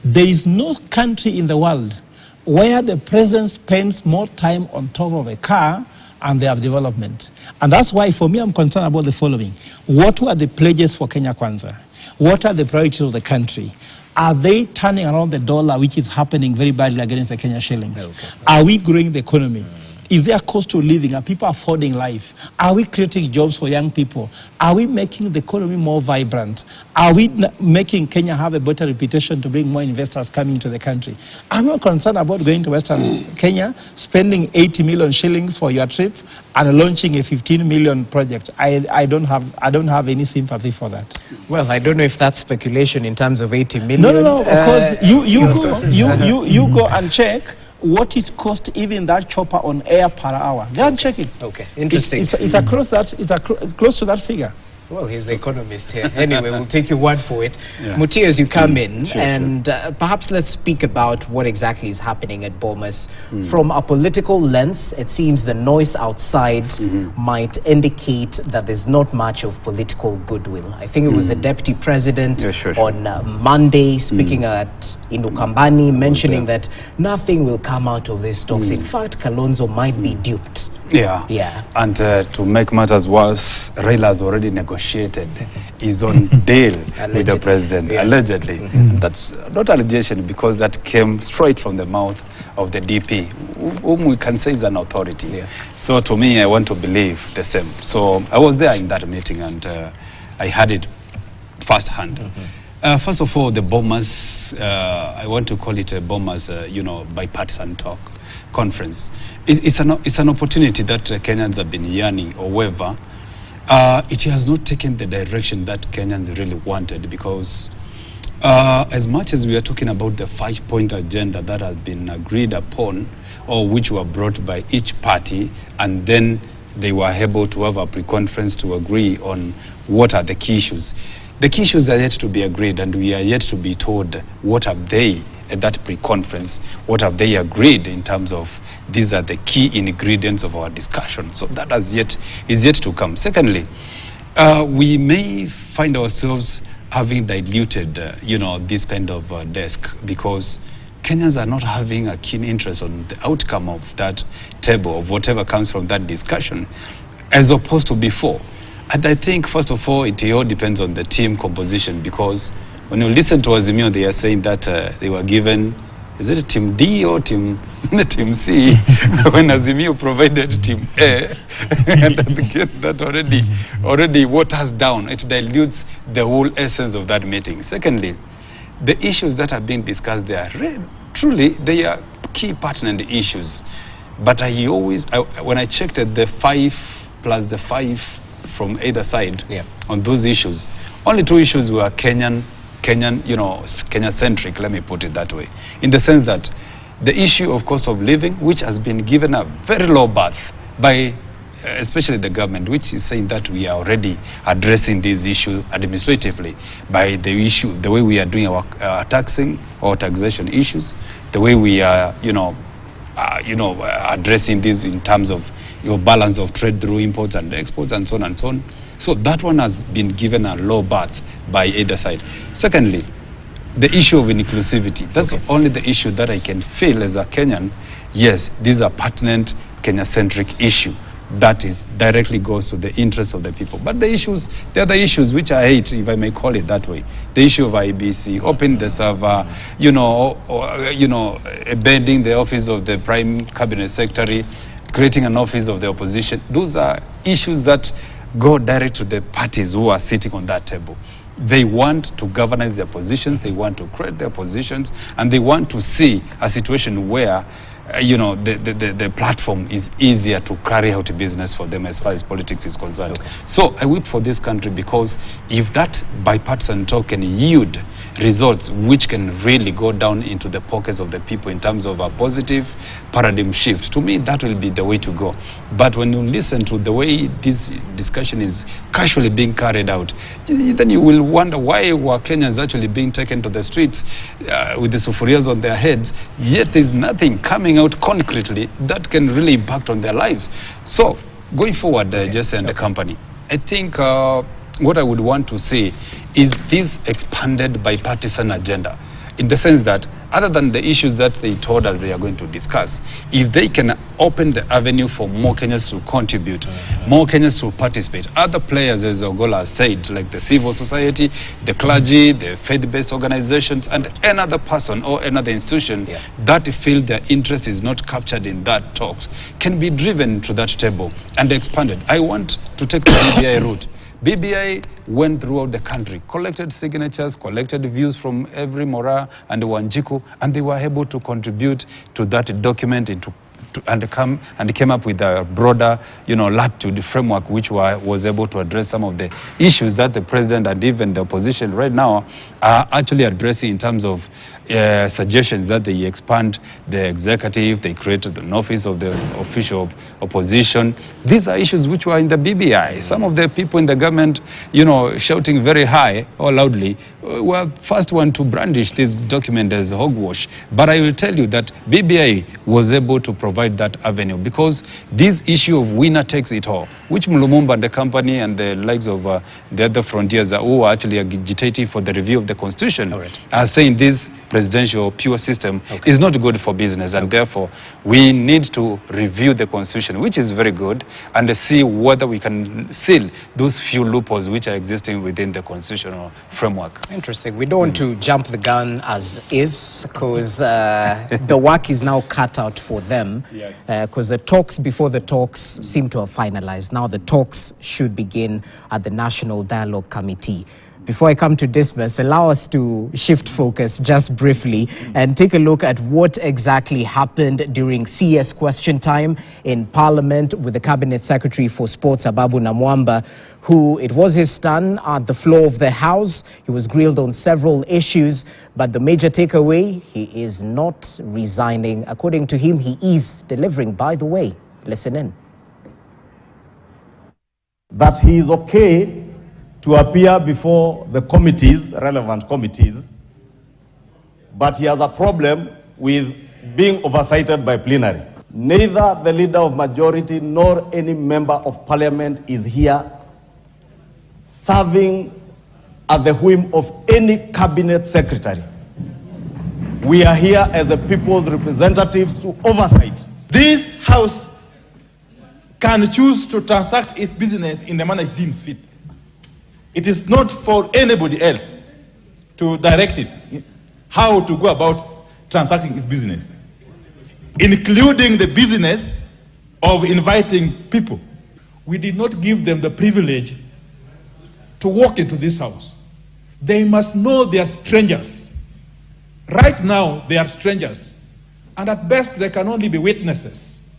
There is no country in the world where the president spends more time on top of a car and they have development. And that's why, for me, I'm concerned about the following. What were the pledges for Kenya Kwanza? What are the priorities of the country? Are they turning around the dollar, which is happening very badly against the Kenya shillings? Okay. Are we growing the economy? Is there a cost of living? Are people affording life? Are we creating jobs for young people? Are we making the economy more vibrant? Are we making Kenya have a better reputation to bring more investors coming to the country? I'm not concerned about going to Western Kenya, spending 80 million shillings for your trip, and launching a 15 million project. I don't have any sympathy for that. Well, I don't know if that's speculation in terms of 80 million. No. Because you go and check what it cost even that chopper on air per hour. Go and check it. Okay, interesting. It's across that. It's close to that figure. Well, he's the economist here. Anyway, we'll take your word for it. Yeah. Muti, as you come in, perhaps let's speak about what exactly is happening at Bomas. From a political lens, it seems the noise outside might indicate that there's not much of political goodwill. I think it was the deputy president on Monday speaking at Indukambani, mentioning that nothing will come out of this talks. In fact, Kalonzo might be duped. Yeah. And to make matters worse, Raila has already negotiated his own deal with the president, allegedly. That's not allegation, because that came straight from the mouth of the DP, whom we can say is an authority. So to me, I want to believe the same. So I was there in that meeting, and I had it firsthand. First of all, the Bomas, I want to call it a Bomas, bipartisan talk conference. It's an opportunity that Kenyans have been yearning. However, it has not taken the direction that Kenyans really wanted, because as much as we are talking about the 5-point agenda that has been agreed upon, or which were brought by each party, and then they were able to have a pre-conference to agree on what are the key issues. The key issues are yet to be agreed, and we are yet to be told what have they, at that pre-conference, what have they agreed in terms of these are the key ingredients of our discussion. So that is yet to come. Secondly, we may find ourselves having diluted, this kind of desk, because Kenyans are not having a keen interest on the outcome of that table, of whatever comes from that discussion, as opposed to before. And I think, first of all, it all depends on the team composition, because when you listen to Azimio, they are saying that they were given, is it team D or team C? When Azimio provided team A, and that already waters down. It dilutes the whole essence of that meeting. Secondly, the issues that are being discussed there, truly, they are key pertinent issues. But when I checked at the 5 plus the 5 from either side on those issues, only 2 issues were Kenya-centric, let me put it that way, in the sense that the issue of cost of living, which has been given a very low berth by especially the government, which is saying that we are already addressing this issue administratively by the way we are doing our taxation issues, the way we are, addressing this in terms of your balance of trade through imports and exports and so on and so on. So that one has been given a low berth by either side. Secondly, the issue of inclusivity. That's only the issue that I can feel as a Kenyan. Yes, these are pertinent Kenya-centric issue. that is directly goes to the interests of the people. But the other issues which I hate, if I may call it that way, the issue of IBC, opening the server, bending the office of the Prime Cabinet Secretary, creating an office of the opposition. Those are issues that go direct to the parties who are sitting on that table. They want to galvanize their positions, they want to create their positions, and they want to see a situation where the platform is easier to carry out business for them as far as politics is concerned. Okay. So I weep for this country, because if that bipartisan talk can yield results which can really go down into the pockets of the people in terms of a positive paradigm shift, to me that will be the way to go. But when you listen to the way this discussion is casually being carried out, then you will wonder why were Kenyans actually being taken to the streets with the sufurias on their heads, yet there's nothing coming out concretely that can really impact on their lives. So going forward, Jesse and the company, I think what I would want to say is this expanded bipartisan agenda, in the sense that other than the issues that they told us they are going to discuss, if they can open the avenue for more Kenyans to contribute, more Kenyans to participate, other players, as Ogola said, like the civil society, the clergy, the faith-based organizations, and another person or another institution that feel their interest is not captured in that talks, can be driven to that table and expanded. I want to take the BBI route. BBI went throughout the country, collected signatures, collected views from every Mora and Wanjiku, and they were able to contribute to that document and came up with a broader, latitude framework, which was able to address some of the issues that the president and even the opposition right now are actually addressing in terms of suggestions that they expand the executive, they created an office of the official opposition. These are issues which were in the BBI. Some of the people in the government, shouting very high or loudly, were first one to brandish this document as hogwash. But I will tell you that BBI was able to provide that avenue, because this issue of winner takes it all, which Lumumba and the company and the likes of the other frontiers who are actually agitating for the review of the constitution are saying this presidential pure system is not good for business, and therefore we need to review the constitution, which is very good, and see whether we can seal those few loopholes which are existing within the constitutional framework. Interesting. We don't want to jump the gun as is, because the work is now cut out for them, because the talks before the talks seem to have finalized. Now the talks should begin at the National Dialogue Committee. Before I come to Dismas, allow us to shift focus just briefly and take a look at what exactly happened during CS question time in Parliament with the Cabinet Secretary for Sports, Ababu Namwamba, who it was his turn at the floor of the House. He was grilled on several issues, but the major takeaway, he is not resigning. According to him, he is delivering. By the way, listen in. That he is okay to appear before the committees, relevant committees, but he has a problem with being oversighted by plenary. Neither the leader of majority nor any member of parliament is here serving at the whim of any cabinet secretary. We are here as the people's representatives to oversight. This house can choose to transact its business in the manner it deems fit. It is not for anybody else to direct it how to go about transacting its business, including the business of inviting people. We did not give them the privilege to walk into this house. They must know they are strangers. Right now, they are strangers. And at best, they can only be witnesses,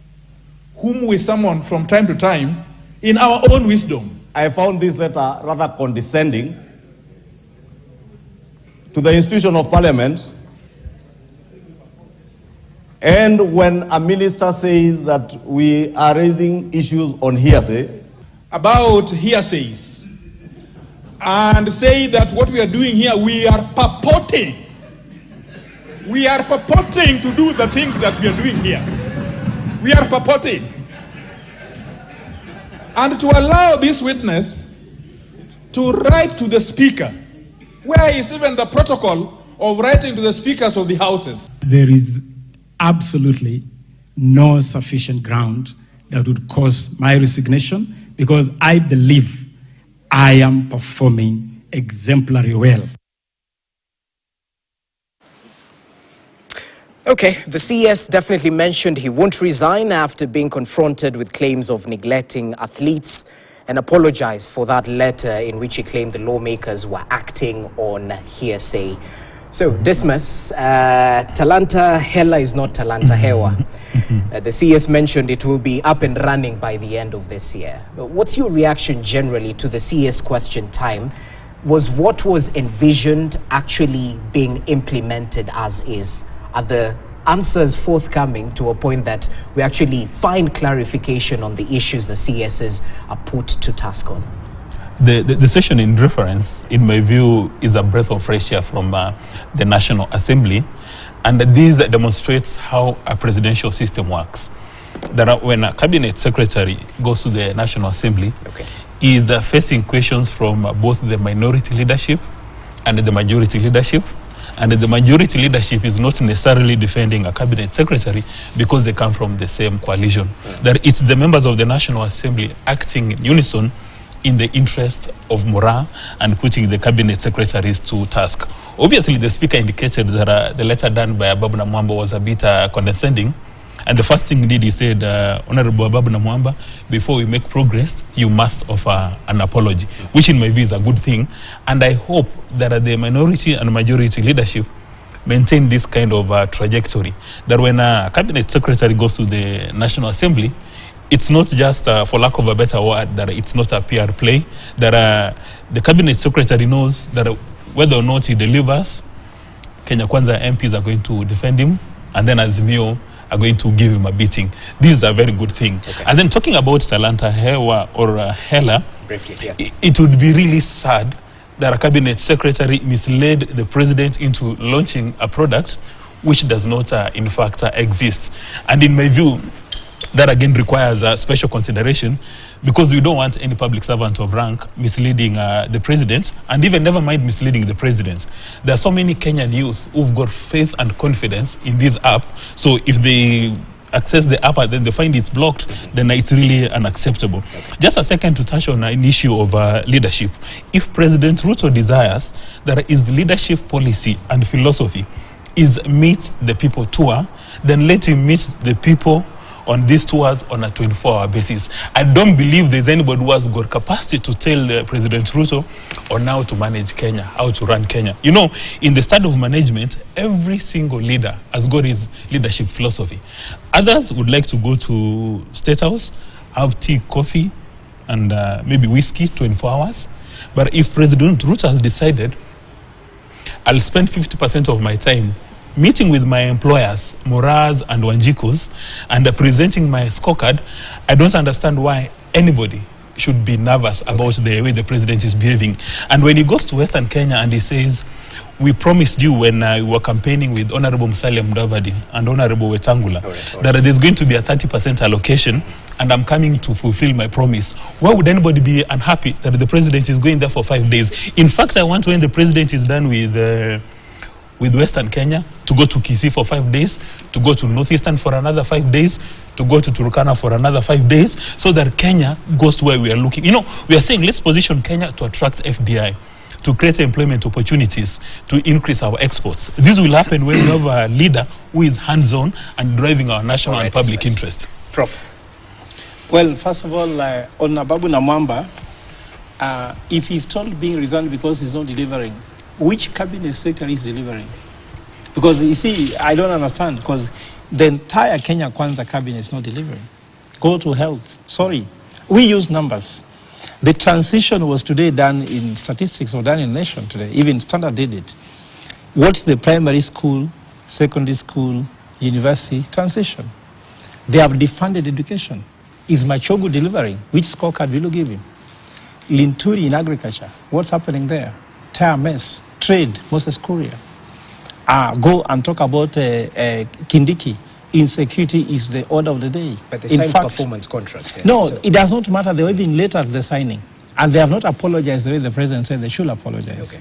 whom we summon from time to time in our own wisdom. I found this letter rather condescending to the institution of parliament. And when a minister says that we are raising issues on hearsay, about hearsays, and say that what we are doing here, we are purporting. We are purporting to do the things that we are doing here. We are purporting. And to allow this witness to write to the speaker, where is even the protocol of writing to the speakers of the houses? There is absolutely no sufficient ground that would cause my resignation, because I believe I am performing exemplary well. Okay, the CS definitely mentioned he won't resign after being confronted with claims of neglecting athletes, and apologized for that letter in which he claimed the lawmakers were acting on hearsay. So, Dismas, Talanta Hela is not Talanta Hewa. The CS mentioned it will be up and running by the end of this year. What's your reaction generally to the CS question time? Was what was envisioned actually being implemented as is? Are the answers forthcoming to a point that we actually find clarification on the issues the CSs are put to task on? The session in reference, in my view, is a breath of fresh air from the National Assembly, and this demonstrates how a presidential system works. That when a cabinet secretary goes to the National Assembly, he is facing questions from both the minority leadership and the majority leadership. And the majority leadership is not necessarily defending a cabinet secretary because they come from the same coalition. That it's the members of the National Assembly acting in unison in the interest of morale and putting the cabinet secretaries to task. Obviously, the speaker indicated that the letter done by Ababu Namwamba was a bit condescending. And the first thing he did, he said, Honorable Ababu Namwamba, before we make progress, you must offer an apology, which in my view is a good thing. And I hope that the minority and majority leadership maintain this kind of trajectory. That when a cabinet secretary goes to the National Assembly, it's not just, for lack of a better word, that it's not a PR play, that the cabinet secretary knows that whether or not he delivers, Kenya Kwanza MPs are going to defend him, and then Azimio are going to give him a beating. This is a very good thing. And then talking about Talanta Hewa or Hela, briefly, it would be really sad that a cabinet secretary misled the president into launching a product which does not, in fact, exist. And in my view, that again requires a special consideration, because we don't want any public servant of rank misleading the president, and even never mind misleading the president. There are so many Kenyan youth who've got faith and confidence in this app, so if they access the app and then they find it's blocked, then it's really unacceptable. Just a second to touch on an issue of leadership. If President Ruto desires that his leadership policy and philosophy is meet the people tour, then let him meet the people on these tours on a 24-hour basis. I don't believe there's anybody who has got capacity to tell President Ruto on how to manage Kenya, how to run Kenya. You know, in the start of management, every single leader has got his leadership philosophy. Others would like to go to State House, have tea, coffee, and maybe whiskey 24 hours. But if President Ruto has decided, I'll spend 50% of my time meeting with my employers, Moraz and Wanjikos, and presenting my scorecard, I don't understand why anybody should be nervous about the way the president is behaving. And when he goes to Western Kenya and he says, we promised you when we were campaigning with Honorable Musalia Mudavadi and Honorable Wetangula that there's going to be a 30% allocation and I'm coming to fulfill my promise. Why would anybody be unhappy that the president is going there for 5 days? In fact, I want, when the president is done with Western Kenya, to go to Kisii for 5 days, to go to Northeastern for another 5 days, to go to Turkana for another 5 days, so that Kenya goes to where we are looking. You know, we are saying let's position Kenya to attract FDI, to create employment opportunities, to increase our exports. This will happen when we have a leader who is hands-on and driving our national and public interest. Prof. Well, first of all, on Ababu Namwamba, if he's told being resigned because he's not delivering, which cabinet secretary is delivering? Because you see, I don't understand, because the entire Kenya Kwanza cabinet is not delivering. Go to health. Sorry. We use numbers. The transition was today done in statistics or done in nation today. Even Standard did it. What's the primary school, secondary school, university transition? They have defunded education. Is Machogu delivering? Which scorecard will you give him? Linturi in agriculture. What's happening there? Tire mess. Trade, Moses Kuria. Go and talk about Kindiki. Insecurity is the order of the day. But they signed performance contracts. Yeah. No, it does not matter. They were even late at the signing. And they have not apologized the way the president said they should apologize.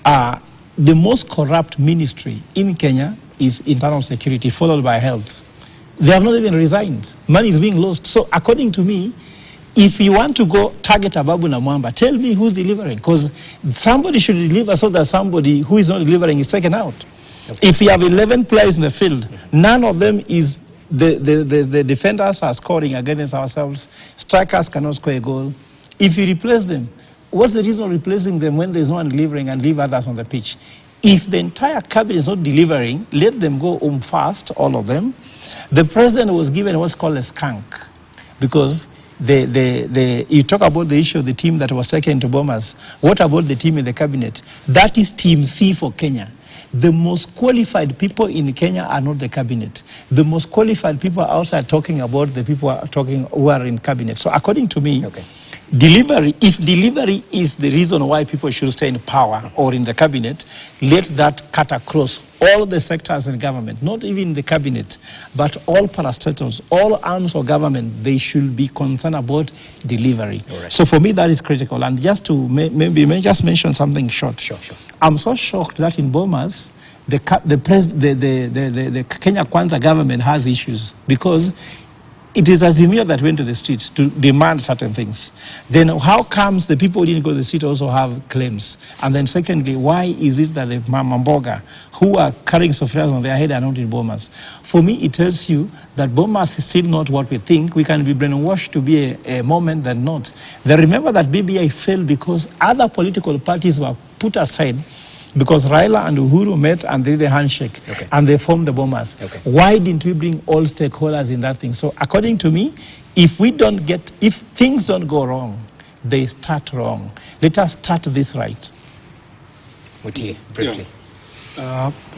Okay. The most corrupt ministry in Kenya is internal security, followed by health. They have not even resigned. Money is being lost. So according to me, if you want to go target Ababu na Mwamba, tell me who's delivering, because somebody should deliver so that somebody who is not delivering is taken out. Okay. If you have 11 players in the field, none of them is, the defenders are scoring against ourselves, strikers cannot score a goal. If you replace them, what's the reason of replacing them when there's no one delivering and leave others on the pitch? If the entire cabinet is not delivering, let them go home fast, all of them. The president was given what's called a skunk, because you talk about the issue of the team that was taken to Bomas. What about the team in the cabinet? That is Team C for Kenya. The most qualified people in Kenya are not the cabinet. The most qualified people are outside talking about the people who are in cabinet. So according to me, delivery, if delivery is the reason why people should stay in power or in the cabinet, let that cut across all the sectors in government, not even the cabinet, but all parastatals, all arms of government, they should be concerned about delivery. Right. So for me, that is critical. And just to maybe just mention something short. Sure. I'm so shocked that in Bomas, the Kenya Kwanza government has issues, because it is Azimio that went to the streets to demand certain things. Then how comes the people who didn't go to the street also have claims? And then secondly, why is it that the Mamboga who are carrying sofrias on their head are not in Bomas? For me, it tells you that Bomas is still not what we think. We can be brainwashed to be a moment than not. Then remember that BBI failed because other political parties were put aside, because Raila and Uhuru met and they did a handshake, and they formed the Bomas. Why didn't we bring all stakeholders in that thing? So according to me, if things don't go wrong, they start wrong. Let us start this right. Mutie, briefly.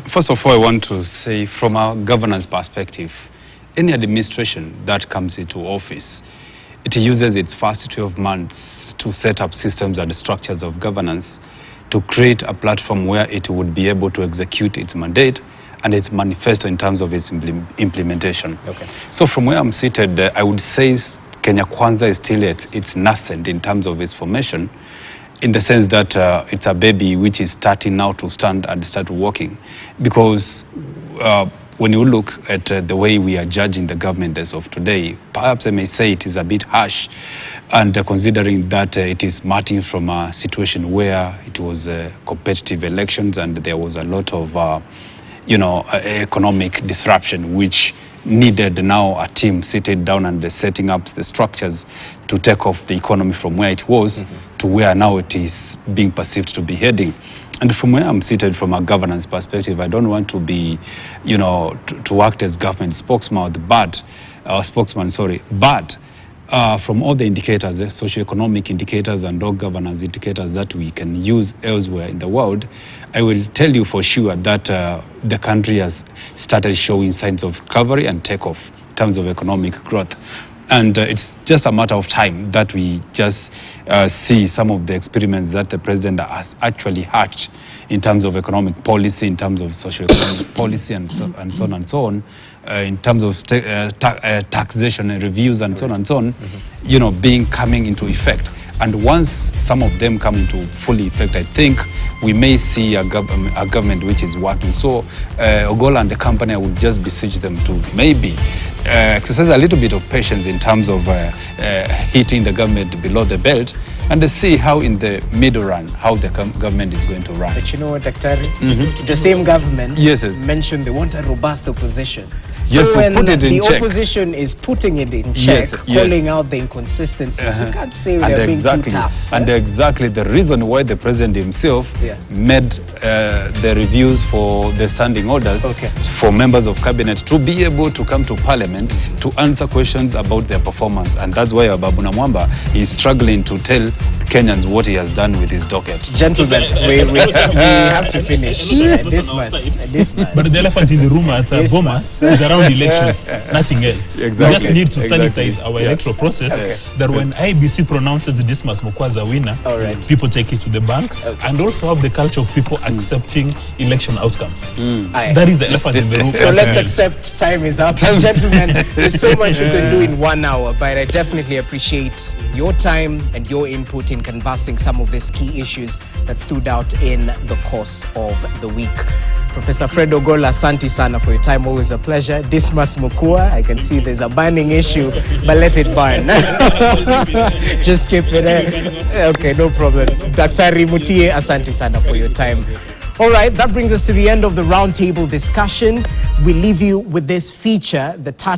First of all, I want to say, from our governance perspective, any administration that comes into office, it uses its first 12 months to set up systems and structures of governance to create a platform where it would be able to execute its mandate and its manifesto in terms of its implementation. So from where I'm seated, I would say Kenya Kwanza is still its nascent in terms of its formation, in the sense that it's a baby which is starting now to stand and start walking. Because when you look at the way we are judging the government as of today, perhaps I may say it is a bit harsh, and considering that it is starting from a situation where it was competitive elections and there was a lot of economic disruption, which needed now a team sitting down and setting up the structures to take off the economy from where it was to where now it is being perceived to be heading. And from where I'm seated, from a governance perspective, I don't want to be, to act as government spokesman, but from all the indicators, socioeconomic indicators and all governance indicators that we can use elsewhere in the world, I will tell you for sure that the country has started showing signs of recovery and takeoff in terms of economic growth. And it's just a matter of time that we just see some of the experiments that the president has actually hatched in terms of economic policy, in terms of socio-economic policy, and so on and so on, in terms of taxation and reviews and so on and so on, coming into effect. And once some of them come into full effect, I think we may see a government which is working. So Ogola and the company, I would just beseech them to maybe exercise a little bit of patience in terms of hitting the government below the belt, and see how in the middle run, how the government is going to run. But you know what, Daktari? The same government mentioned they want a robust opposition. So when the opposition is putting it in check, calling out the inconsistencies, we can't say they're being too tough. And exactly the reason why the president himself made the reviews for the standing orders for members of cabinet to be able to come to parliament to answer questions about their performance. And that's why Ababu na Mwamba is struggling to tell Kenyans what he has done with his docket. Gentlemen, we have to finish. This must. But the elephant in the room at Bomas is around elections, nothing else. We just need to sanitize our electoral process, that when IBC pronounces Dismas Mukwaza winner, people take it to the bank, and also have the culture of people accepting election outcomes. That is the elephant in the room. So let's accept time is up. Gentlemen, there's so much you can do in 1 hour, but I definitely appreciate your time and your input in canvassing some of these key issues that stood out in the course of the week. Professor Fred Ogola, asante sana for your time. Always a pleasure. Dismas Mukua, I can see there's a burning issue, but let it burn. Just keep it there. Okay, no problem. Dr. Mutie, asante sana for your time. All right, that brings us to the end of the roundtable discussion. We leave you with this feature, the touch